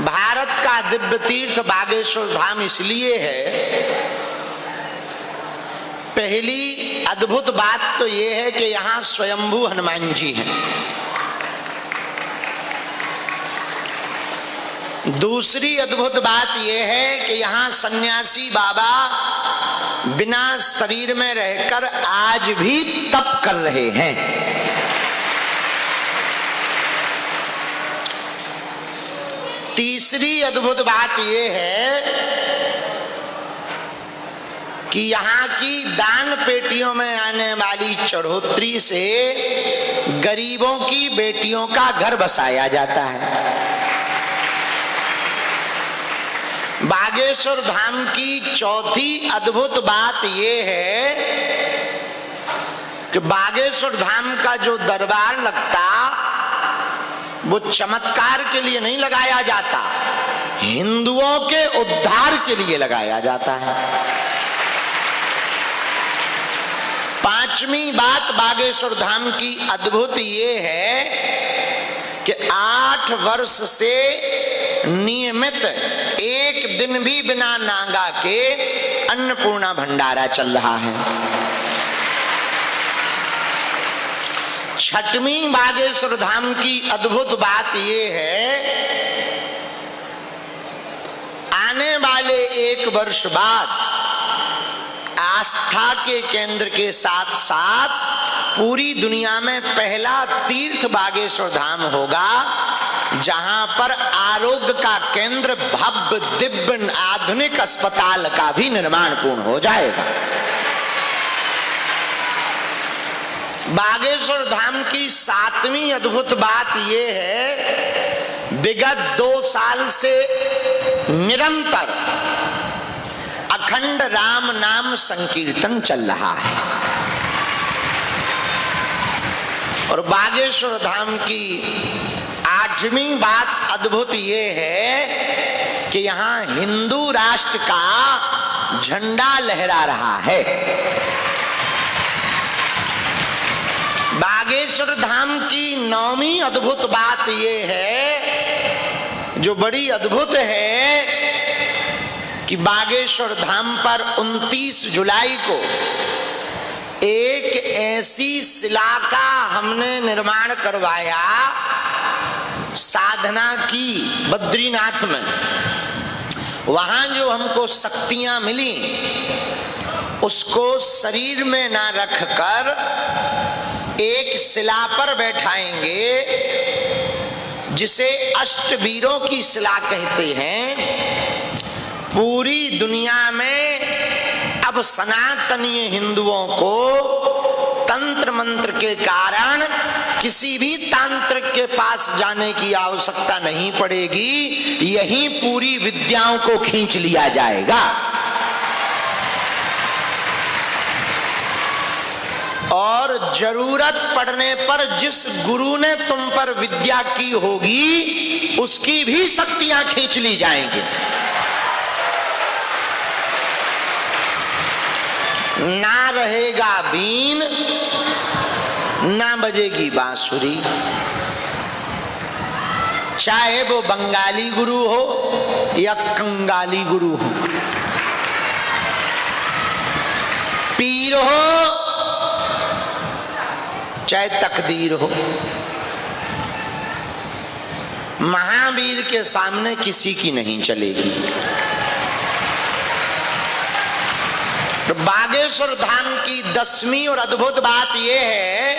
भारत का दिव्य तीर्थ बागेश्वर धाम इसलिए है, पहली अद्भुत बात तो यह है कि यहां स्वयंभू हनुमान जी हैं। दूसरी अद्भुत बात यह है कि यहां सन्यासी बाबा बिना शरीर में रहकर आज भी तप कर रहे हैं। तीसरी अद्भुत बात यह है कि यहाँ की दान पेटियों में आने वाली चढ़ोतरी से गरीबों की बेटियों का घर बसाया जाता है। बागेश्वर धाम की चौथी अद्भुत बात यह है कि बागेश्वर धाम का जो दरबार लगता वो चमत्कार के लिए नहीं लगाया जाता, हिंदुओं के उद्धार के लिए लगाया जाता है। पांचवी बात बागेश्वर धाम की अद्भुत ये है कि 8 वर्ष से नियमित एक दिन भी बिना नागा के अन्नपूर्णा भंडारा चल रहा है। छठवीं बागेश्वर धाम की अद्भुत बात यह है, आने वाले 1 वर्ष बाद आस्था के केंद्र के साथ साथ पूरी दुनिया में पहला तीर्थ बागेश्वर धाम होगा, जहां पर आरोग्य का केंद्र भव्य दिव्य आधुनिक अस्पताल का भी निर्माण पूर्ण हो जाएगा। बागेश्वर धाम की 7वीं अद्भुत बात यह है, विगत 2 साल से निरंतर अखंड राम नाम संकीर्तन चल रहा है। और बागेश्वर धाम की 8वीं बात अद्भुत यह है कि यहाँ हिंदू राष्ट्र का झंडा लहरा रहा है। बागेश्वर धाम की 9वीं अद्भुत बात यह है, जो बड़ी अद्भुत है, कि बागेश्वर धाम पर 29 जुलाई को एक ऐसी शिला का हमने निर्माण करवाया, साधना की बद्रीनाथ में। वहां जो हमको शक्तियां मिली उसको शरीर में ना रखकर एक शिला पर बैठाएंगे, जिसे अष्टवीरों की शिला कहते हैं। पूरी दुनिया में अब सनातनीय हिंदुओं को तंत्र मंत्र के कारण किसी भी तांत्रिक के पास जाने की आवश्यकता नहीं पड़ेगी, यही पूरी विद्याओं को खींच लिया जाएगा। और जरूरत पड़ने पर जिस गुरु ने तुम पर विद्या की होगी उसकी भी शक्तियां खींच ली जाएंगी। ना रहेगा बीन, ना बजेगी बांसुरी, चाहे वो बंगाली गुरु हो या कंगाली गुरु हो, पीर हो चाहे तकदीर हो, महावीर के सामने किसी की नहीं चलेगी। तो बागेश्वर धाम की 10वीं और अद्भुत बात यह है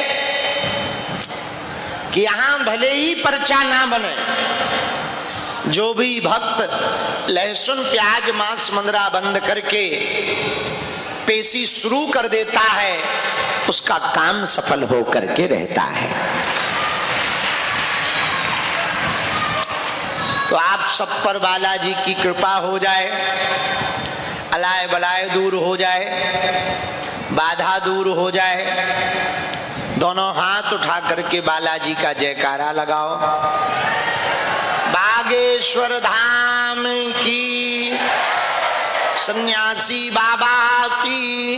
कि यहां भले ही पर्चा ना बने, जो भी भक्त लहसुन प्याज मांस मंदरा बंद करके पेशी शुरू कर देता है उसका काम सफल हो करके रहता है। तो आप सब पर बालाजी की कृपा हो जाए, अलाय बलाय दूर हो जाए, बाधा दूर हो जाए। दोनों हाथ उठा करके बालाजी का जयकारा लगाओ। बागेश्वर धाम की, सन्यासी बाबा की।